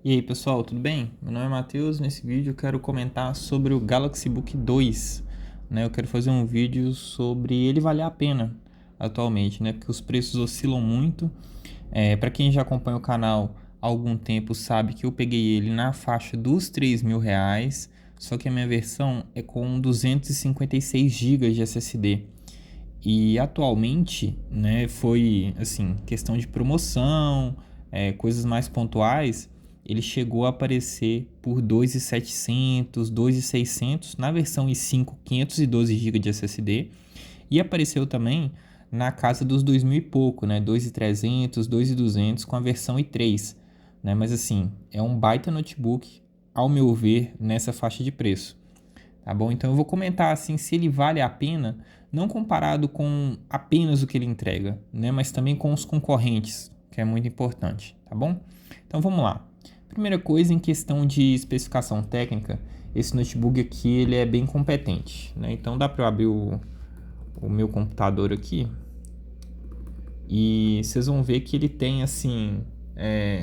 E aí pessoal, tudo bem? Meu nome é Matheus. Nesse vídeo eu quero comentar sobre o Galaxy Book 2, né? Eu quero fazer um vídeo sobre ele valer a pena atualmente, né? Porque os preços oscilam muito. Para quem já acompanha o canal há algum tempo sabe que eu peguei ele na faixa dos R$ 3.000, só que a minha versão é com 256 GB de SSD. E atualmente, né, foi assim, questão de promoção, coisas mais pontuais, ele chegou a aparecer por 2.700, 2.600 na versão i5 512 GB de SSD e apareceu também na casa dos 2.000 e pouco, né, 2.300, 2.200 com a versão i3, né, mas assim, é um baita notebook, ao meu ver, nessa faixa de preço. Tá bom? Então eu vou comentar assim se ele vale a pena, não comparado com apenas o que ele entrega, né? Mas também com os concorrentes, que é muito importante, tá bom? Então vamos lá. Primeira coisa, em questão de especificação técnica, esse notebook aqui ele é bem competente, né? Então dá para eu abrir o meu computador aqui e vocês vão ver que ele tem assim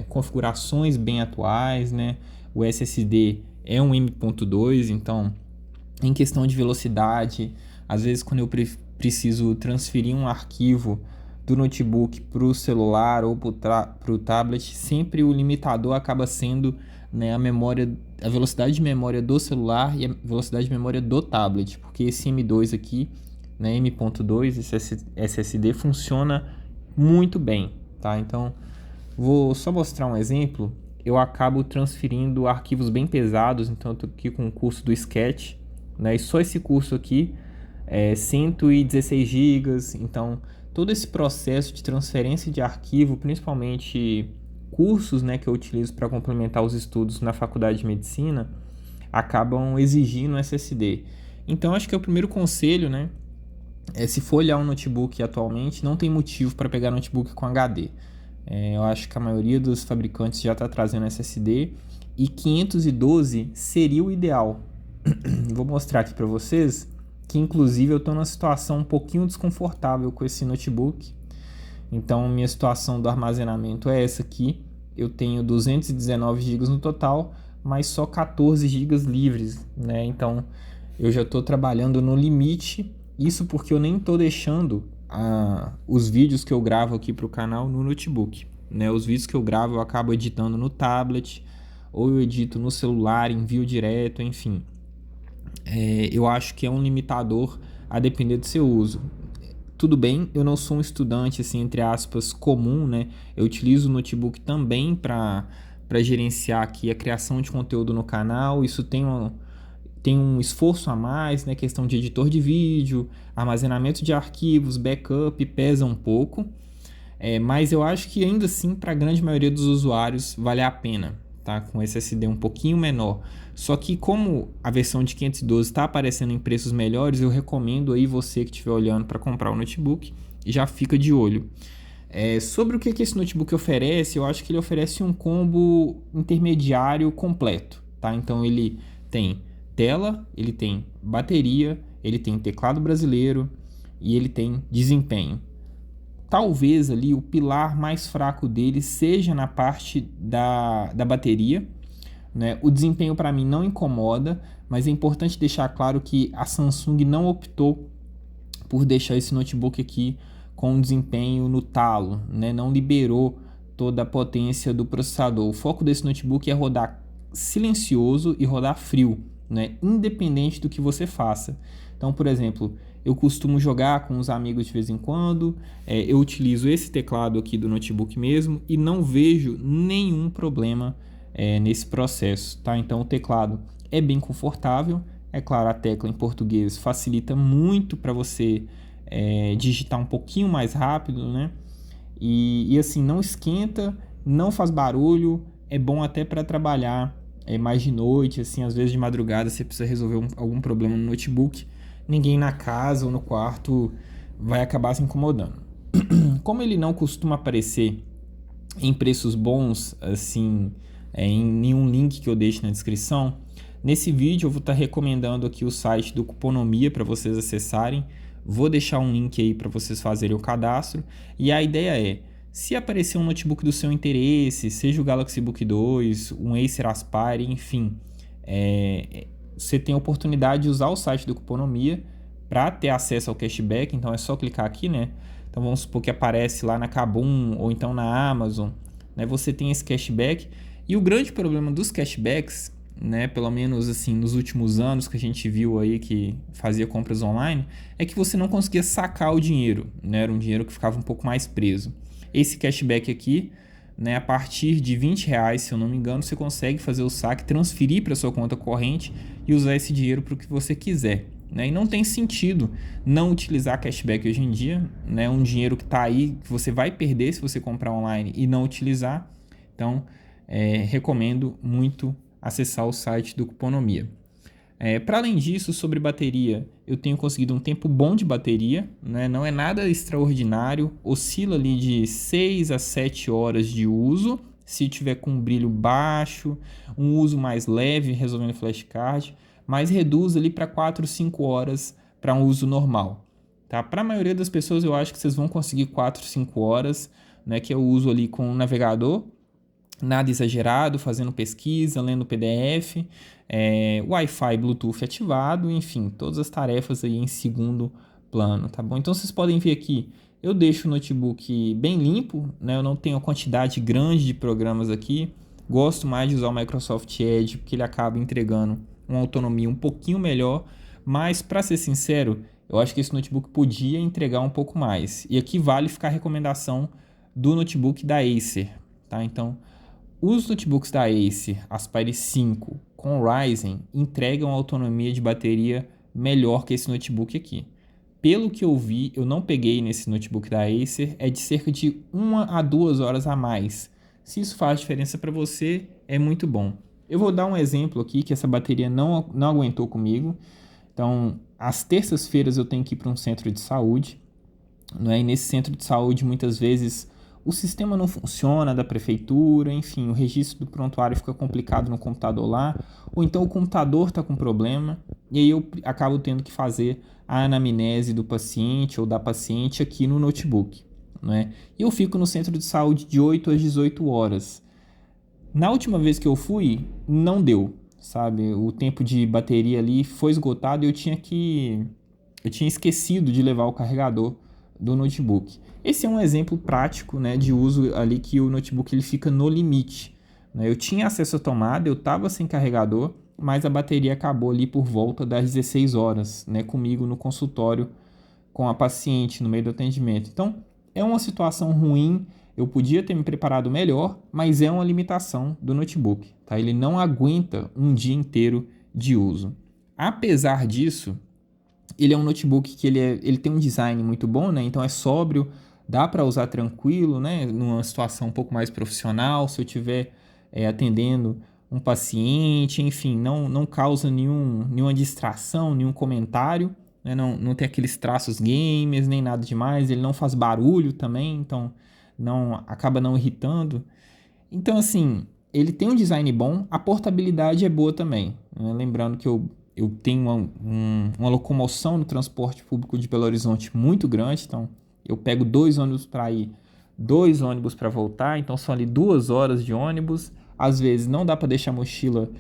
configurações bem atuais, né? O SSD é um M.2, então em questão de velocidade, às vezes quando eu preciso transferir um arquivo do notebook para o celular ou para o tablet, sempre o limitador acaba sendo, né, a velocidade de memória do celular e a velocidade de memória do tablet, porque esse M2 aqui, né, M.2, esse SSD funciona muito bem, tá? Então, vou só mostrar um exemplo. Eu acabo transferindo arquivos bem pesados, então eu tô aqui com o curso do Sketch, né? E só esse curso aqui é 116 GB, então todo esse processo de transferência de arquivo, principalmente cursos, né, que eu utilizo para complementar os estudos na faculdade de medicina, acabam exigindo SSD. Então acho que é o primeiro conselho, né, se for olhar um notebook atualmente, não tem motivo para pegar notebook com HD. Eu acho que a maioria dos fabricantes já está trazendo SSD e 512 seria o ideal. Vou mostrar aqui para vocês que inclusive eu estou numa situação um pouquinho desconfortável com esse notebook. Então minha situação do armazenamento é essa aqui. Eu tenho 219 GB no total, mas só 14 GB livres, né? Então eu já estou trabalhando no limite. Isso porque eu nem estou deixando os vídeos que eu gravo aqui para o canal no notebook, né? Os vídeos que eu gravo eu acabo editando no tablet, ou eu edito no celular, envio direto, enfim. Eu acho que é um limitador a depender do seu uso. Tudo bem, eu não sou um estudante, assim, entre aspas, comum, né? Eu utilizo o notebook também para gerenciar aqui a criação de conteúdo no canal. Isso tem um esforço a mais, né? Questão de editor de vídeo, armazenamento de arquivos, backup, pesa um pouco. Mas eu acho que ainda assim, para a grande maioria dos usuários, vale a pena, tá? Com SSD um pouquinho menor. Só que como a versão de 512 está aparecendo em preços melhores, eu recomendo aí você que estiver olhando para comprar o notebook, já fica de olho. Sobre o que esse notebook oferece, eu acho que ele oferece um combo intermediário completo, tá? Então ele tem tela, ele tem bateria, ele tem teclado brasileiro e ele tem desempenho. Talvez ali o pilar mais fraco dele seja na parte da bateria, né? O desempenho para mim não incomoda, mas é importante deixar claro que a Samsung não optou por deixar esse notebook aqui com desempenho no talo, né? Não liberou toda a potência do processador. O foco desse notebook é rodar silencioso e rodar frio, né? Independente do que você faça. Então, por exemplo, eu costumo jogar com os amigos de vez em quando, eu utilizo esse teclado aqui do notebook mesmo e não vejo nenhum problema nesse processo, tá? Então o teclado é bem confortável, é claro, a tecla em português facilita muito para você digitar um pouquinho mais rápido, né? E assim, não esquenta, não faz barulho, é bom até para trabalhar mais de noite, assim, às vezes de madrugada você precisa resolver algum problema no notebook, ninguém na casa ou no quarto vai acabar se incomodando. Como ele não costuma aparecer em preços bons, assim, em nenhum link que eu deixe na descrição, nesse vídeo eu vou estar recomendando aqui o site do Cuponomia para vocês acessarem. Vou deixar um link aí para vocês fazerem o cadastro. E a ideia é, Se aparecer um notebook do seu interesse, seja o Galaxy Book 2, um Acer Aspire, enfim, você tem a oportunidade de usar o site do Cuponomia para ter acesso ao cashback. Então é só clicar aqui, né? Então vamos supor que aparece lá na Kabum ou então na Amazon, né? Você tem esse cashback. E o grande problema dos cashbacks, né, pelo menos assim nos últimos anos que a gente viu aí que fazia compras online, é que você não conseguia sacar o dinheiro, né? Era um dinheiro que ficava um pouco mais preso. Esse cashback aqui, né, a partir de R$20, se eu não me engano, você consegue fazer o saque, transferir para sua conta corrente e usar esse dinheiro para o que você quiser, né? E não tem sentido não utilizar cashback hoje em dia, né? Um dinheiro que está aí, que você vai perder se você comprar online e não utilizar. Então, recomendo muito acessar o site do Cuponomia. Para além disso, sobre bateria, eu tenho conseguido um tempo bom de bateria, né? Não é nada extraordinário, oscila ali de 6 a 7 horas de uso, se tiver com um brilho baixo, um uso mais leve resolvendo flashcard, mas reduz ali para 4, 5 horas para um uso normal. Tá? Para a maioria das pessoas, eu acho que vocês vão conseguir 4, 5 horas, né? Que é o uso ali com o navegador, nada exagerado, fazendo pesquisa, lendo PDF, Wi-Fi, Bluetooth ativado, enfim, todas as tarefas aí em segundo plano, tá bom? Então vocês podem ver aqui, eu deixo o notebook bem limpo, né? Eu não tenho quantidade grande de programas aqui, gosto mais de usar o Microsoft Edge, porque ele acaba entregando uma autonomia um pouquinho melhor, mas para ser sincero, eu acho que esse notebook podia entregar um pouco mais. E aqui vale ficar a recomendação do notebook da Acer, tá? Então, os notebooks da Acer Aspire 5 com Ryzen entregam autonomia de bateria melhor que esse notebook aqui. Pelo que eu vi, eu não peguei nesse notebook da Acer, é de cerca de 1 a 2 horas a mais. Se isso faz diferença para você, é muito bom. Eu vou dar um exemplo aqui que essa bateria não aguentou comigo. Então, às terças-feiras eu tenho que ir para um centro de saúde, né? E nesse centro de saúde, muitas vezes, o sistema não funciona da prefeitura, enfim, o registro do prontuário fica complicado no computador lá, ou então o computador está com problema, e aí eu acabo tendo que fazer a anamnese do paciente ou da paciente aqui no notebook, né? E eu fico no centro de saúde de 8 às 18 horas. Na última vez que eu fui, não deu, sabe? O tempo de bateria ali foi esgotado e eu tinha esquecido de levar o carregador do notebook. Esse é um exemplo prático, né, de uso ali que o notebook ele fica no limite, né? Eu tinha acesso à tomada, eu estava sem carregador, mas a bateria acabou ali por volta das 16 horas, né, comigo no consultório com a paciente no meio do atendimento. Então, é uma situação ruim, eu podia ter me preparado melhor, mas é uma limitação do notebook, tá? Ele não aguenta um dia inteiro de uso. Apesar disso, ele é um notebook que ele tem um design muito bom, né? Então é sóbrio, dá para usar tranquilo, né? Numa situação um pouco mais profissional, se eu estiver atendendo um paciente, enfim, não causa nenhuma distração, nenhum comentário, né? Não tem aqueles traços gamers, nem nada demais, ele não faz barulho também, então acaba não irritando. Então, assim, ele tem um design bom, a portabilidade é boa também, né? Lembrando que eu tenho uma locomoção no transporte público de Belo Horizonte muito grande, então eu pego 2 ônibus para ir, 2 ônibus para voltar, então são ali 2 horas de ônibus. Às vezes não dá para deixar a mochila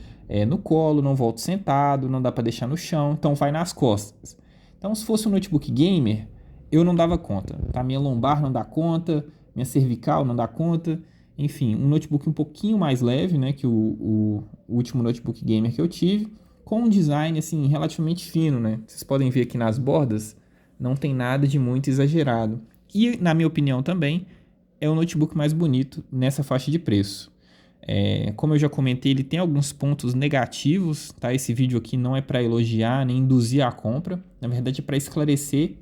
no colo, não volto sentado, não dá para deixar no chão, então vai nas costas. Então, se fosse um notebook gamer, eu não dava conta, tá? Minha lombar não dá conta, minha cervical não dá conta. Enfim, um notebook um pouquinho mais leve, né, que o último notebook gamer que eu tive, com um design assim relativamente fino, né? Vocês podem ver aqui nas bordas, não tem nada de muito exagerado. E, na minha opinião também, é o notebook mais bonito nessa faixa de preço. Como eu já comentei, ele tem alguns pontos negativos, tá? Esse vídeo aqui não é para elogiar nem induzir a compra, na verdade é para esclarecer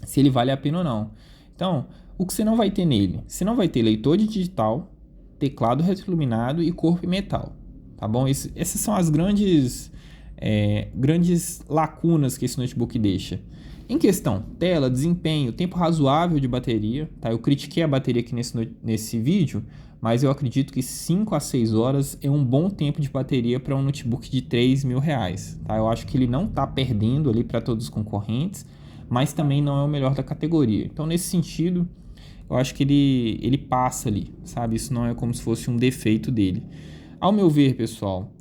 se ele vale a pena ou não. Então, o que você não vai ter nele? Você não vai ter leitor de digital, teclado retroiluminado e corpo em metal, tá bom? Essas são as grandes lacunas que esse notebook deixa. Em questão, tela, desempenho, tempo razoável de bateria, tá? Eu critiquei a bateria aqui nesse vídeo, mas eu acredito que 5 a 6 horas é um bom tempo de bateria para um notebook de R$3.000, tá? Eu acho que ele não está perdendo ali para todos os concorrentes, mas também não é o melhor da categoria. Então, nesse sentido, eu acho que ele passa ali, sabe? Isso não é como se fosse um defeito dele. Ao meu ver, pessoal,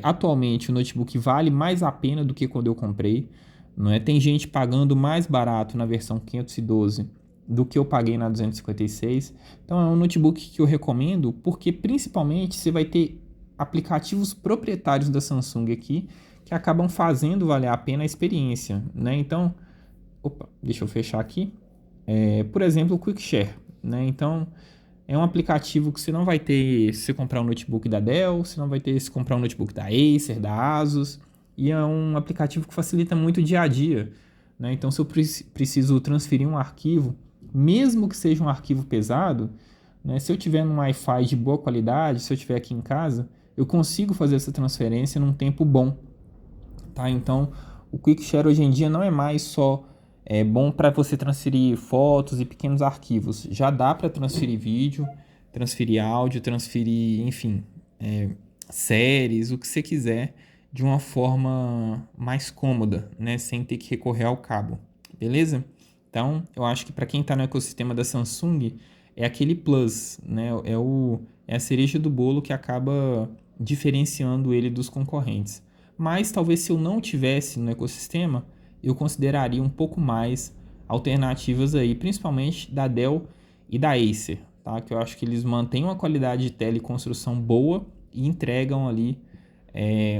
atualmente o notebook vale mais a pena do que quando eu comprei. Não é? Tem gente pagando mais barato na versão 512 do que eu paguei na 256. Então é um notebook que eu recomendo porque principalmente você vai ter aplicativos proprietários da Samsung aqui que acabam fazendo valer a pena a experiência, né? Então, deixa eu fechar aqui. Por exemplo, o Quick Share, né? Então, é um aplicativo que você não vai ter se você comprar um notebook da Dell, você não vai ter se comprar um notebook da Acer, da Asus, e é um aplicativo que facilita muito o dia a dia, né? Então, se eu preciso transferir um arquivo, mesmo que seja um arquivo pesado, né? Se eu tiver um Wi-Fi de boa qualidade, se eu estiver aqui em casa, eu consigo fazer essa transferência num tempo bom, tá? Então, o Quick Share hoje em dia não é mais só bom para você transferir fotos e pequenos arquivos. Já dá para transferir vídeo, transferir áudio, transferir, enfim, séries, o que você quiser, de uma forma mais cômoda, né? Sem ter que recorrer ao cabo, beleza? Então, eu acho que para quem está no ecossistema da Samsung, é aquele plus, né? É a cereja do bolo que acaba diferenciando ele dos concorrentes. Mas talvez se eu não tivesse no ecossistema, eu consideraria um pouco mais alternativas aí, principalmente da Dell e da Acer, tá? Que eu acho que eles mantêm uma qualidade de tela e construção boa e entregam ali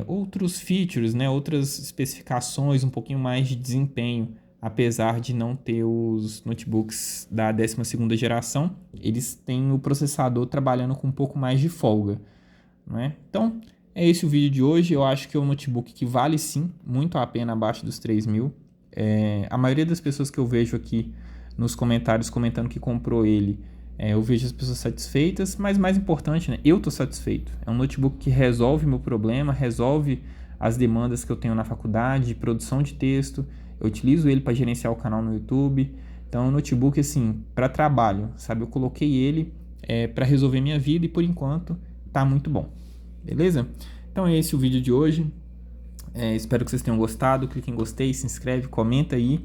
outros features, né? Outras especificações, um pouquinho mais de desempenho, apesar de não ter os notebooks da 12ª geração, eles têm o processador trabalhando com um pouco mais de folga, né? Então, é esse o vídeo de hoje. Eu acho que é um notebook que vale sim muito a pena abaixo dos 3.000. A maioria das pessoas que eu vejo aqui nos comentários comentando que comprou ele, eu vejo as pessoas satisfeitas, mas mais importante, né? Eu estou satisfeito. É um notebook que resolve meu problema, resolve as demandas que eu tenho na faculdade, de produção de texto. Eu utilizo ele para gerenciar o canal no YouTube. Então é um notebook assim, para trabalho, sabe? Eu coloquei ele para resolver minha vida e por enquanto tá muito bom. Beleza? Então é esse o vídeo de hoje. Espero que vocês tenham gostado. Clique em gostei, se inscreve, comenta aí.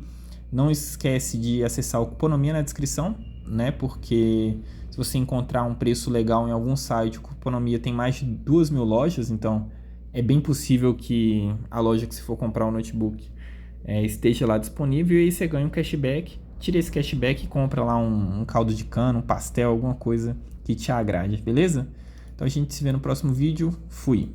Não esquece de acessar o Cuponomia na descrição, né? Porque se você encontrar um preço legal em algum site, o Cuponomia tem mais de 2.000 lojas, então é bem possível que a loja que você for comprar um notebook esteja lá disponível e aí você ganha um cashback. Tira esse cashback e compra lá um caldo de cana, um pastel, alguma coisa que te agrade, beleza? Então a gente se vê no próximo vídeo. Fui!